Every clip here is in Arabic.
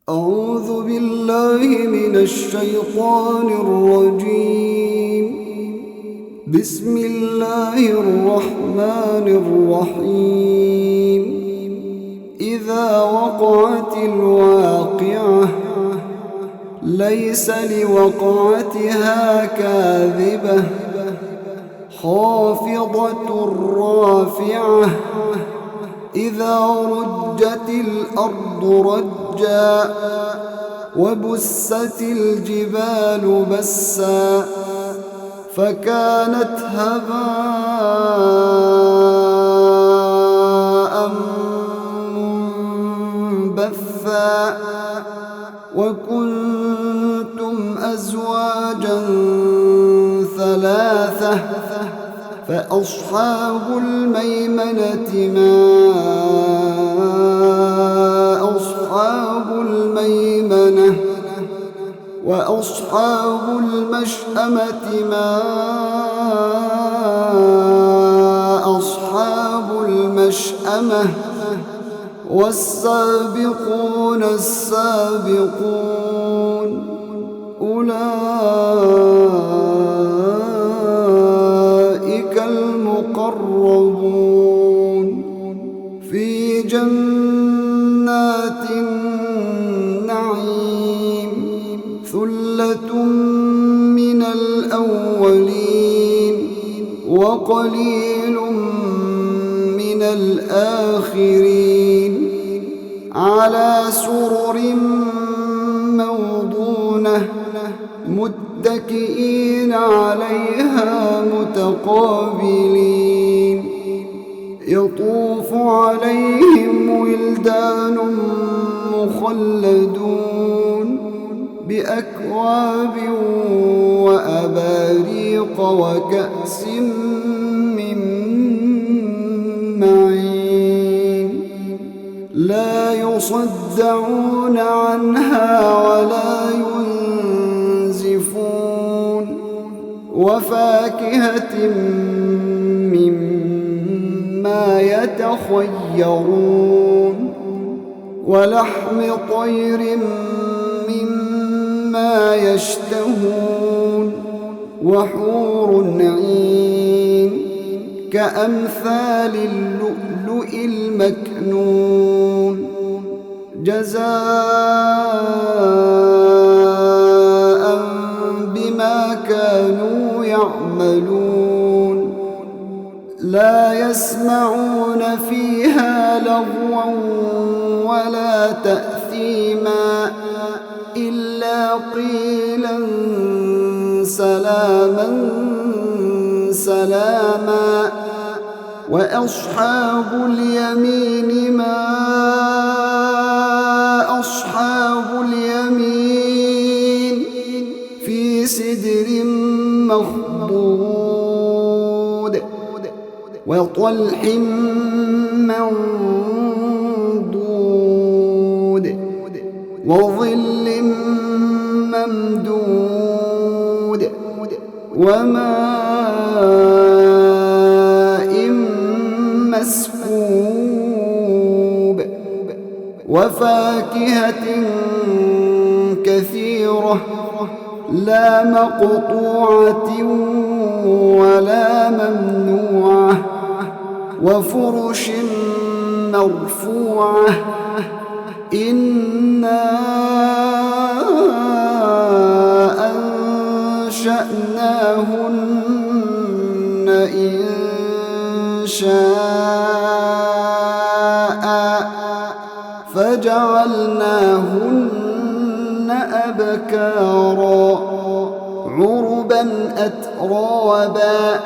أعوذ بالله من الشيطان الرجيم. بسم الله الرحمن الرحيم. إذا وقعت الواقعة ليس لوقعتها كاذبة خافضة رافعة إذا رجت الأرض رجا وبست الجبال بسا فكانت هباء منبثا وكنتم أزواجا ثلاثة فأصحاب الميمنة ما أصحاب الميمنة وأصحاب المشأمة ما أصحاب المشأمة والسابقون السابقون أولئك المقربون في جنات النعيم ثلة من الأولين وقليل من الآخرين على سرر موضونة متكئين عليها متقابلين يطوف عليهم ولدان مخلدون بأكواب وأباريق وكأس من معين لا يصدعون عنها ولا ينزفون وفاكهة مما يتخيرون ولحم طير مما يشتهون وحور عين كأمثال اللؤلؤ المكنون جزاء بما كانوا يعملون لا يسمعون فيها لغوا ولا تأثيما إلا قيلا سلاما سلاما وأصحاب اليمين ما أصحاب اليمين في سدر مخضود وطلح منضود وظل ممدود وماء مسكوب وفاكهة كثيرة لا مقطوعة ولا ممنوعة وفرش مرفوعة إنا أنشأناهن إنشاء فجعلناهن أبكارا عربا أترابا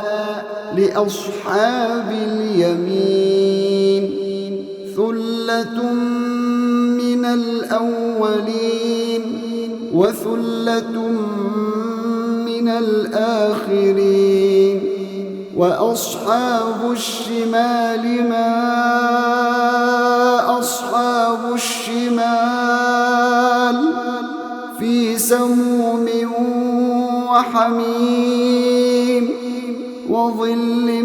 لأصحاب اليمين ثلة من الأولين وثلة من الآخرين وأصحاب الشمال ما أصحاب الشمال في سموم وحميم وظل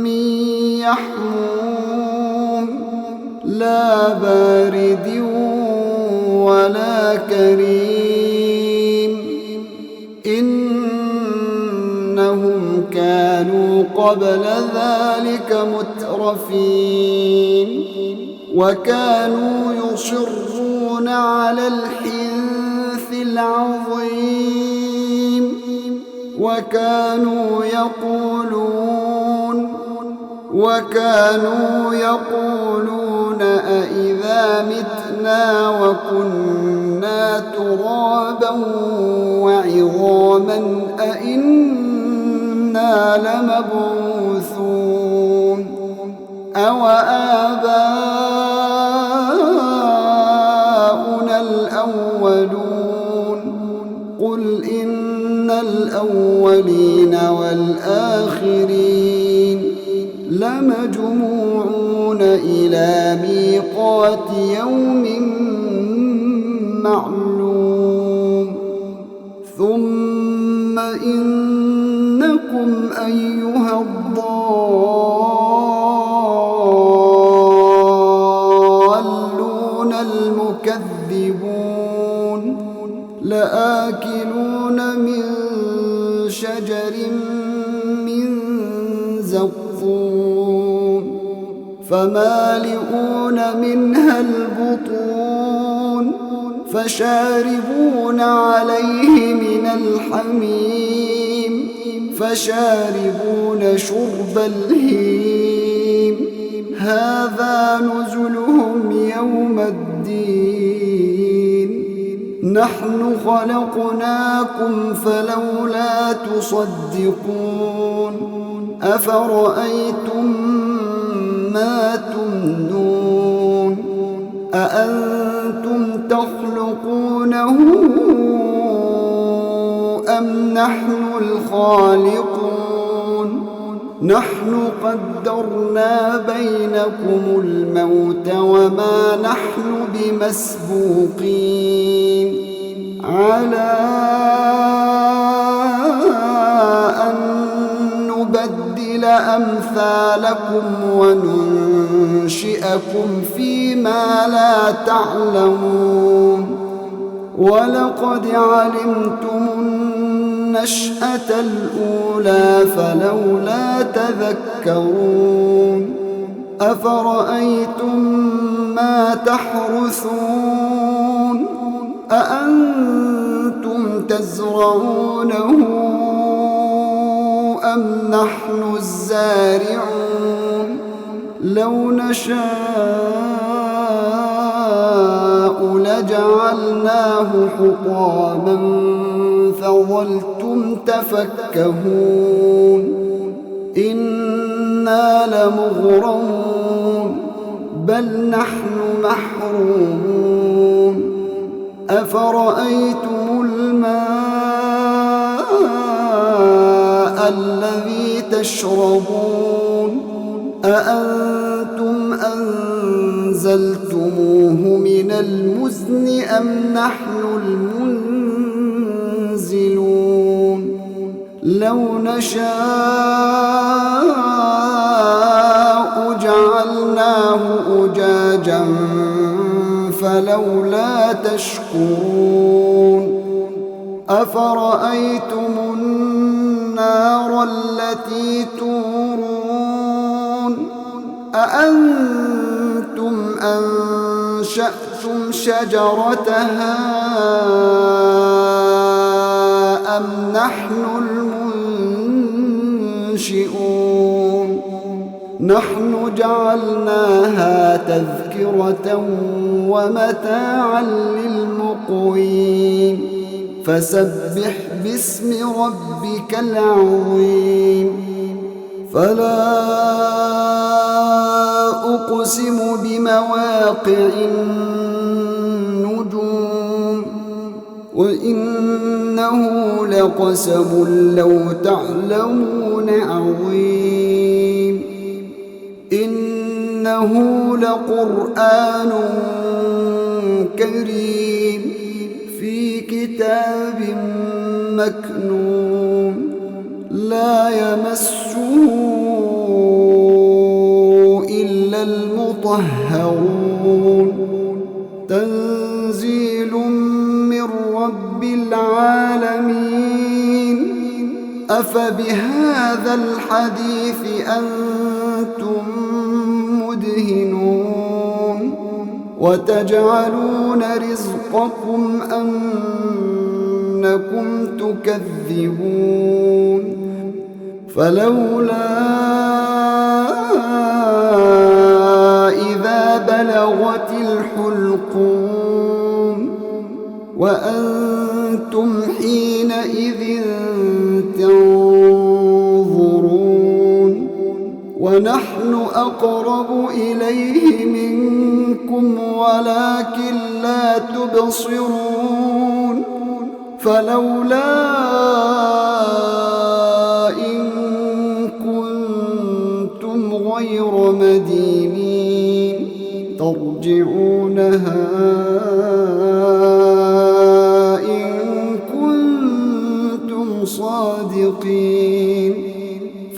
من يحموم لا بارد ولا كريم إنهم كانوا قبل ذلك مترفين وكانوا يصرون على الحنث العظيم وكانوا يقولون أإذا متنا وكنا ترابا وعظاما أإنا لمبعوثون أوآباؤنا الأولون قل إن الأولين والآخرين لمجموعون إلى ميقات يوم معلوم ثم إنكم أيها الضالون المكذبون لآكلون من شجر من زقوم فمالئون منها البطون فشاربون عليه من الحميم فشاربون شرب الهيم هذا نزلهم يوم الدين نحن خلقناكم فلولا تصدقون أفرأيتم ما تمنون أأنتم تخلقونه أم نحن الخالقون نحن قدرنا بينكم الموت وما نحن بمسبوقين على أن نبدل أمثالكم وننشئكم فيما لا تعلمون ولقد علمتم النشأة الأولى فلولا تذكرون أفرأيتم ما تحرثون أأنتم تزرعونه أم نحن الزارعون لو نشاء لجعلناه حطاما فظلتم تفكهون إنا لمغرمون بل نحن محرومون أفرأيتم الماء الذي تشربون أأنتم أنزلتموه من المزن أم نحن المنزلون لو نشاء جعلناه أجاجا فلولا تشكرون أفرأيتم النار التي تورون أأنتم أنشأتم شجرتها أم نحن المنشئون نحن جعلناها تذكرة ومتاعا للمقوين فسبح باسم ربك العظيم فلا أقسم بمواقع النجوم وإنه لقسم لو تعلمون عظيم إنه لقرآن كريم في كتاب مكنون لا يمسه إلا المطهرون تنزيل من رب العالمين. أفبهذا الحديث أنتم مدهنون وتجعلون رزقكم أنكم تكذبون فلولا إذا بلغت الحلقوم وأنتم حينئذ تنظرون ونحن أقرب إليه منكم ولكن لا تبصرون فلولا إن كنتم غير مدينين ترجعونها إن كنتم صادقين.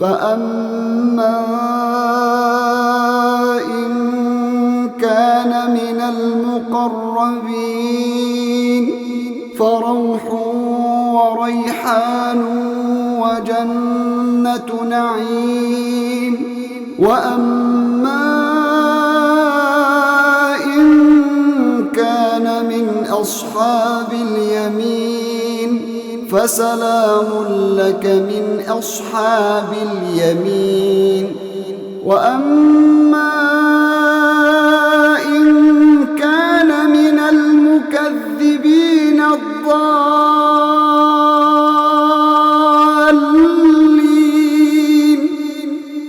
فأما إن كان من المقربين فروح وريحان وجنة نعيم. وأما إن كان من أصحاب اليمين فسلام لك من أصحاب اليمين. وأما إن كان من المكذبين الضالين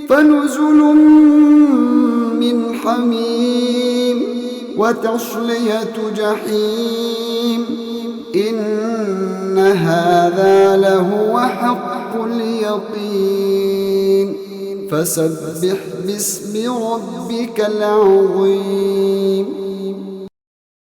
فنزل من حميم وتصلية جحيم. إن هذا لهو حق اليقين. فسبح باسم ربك العظيم.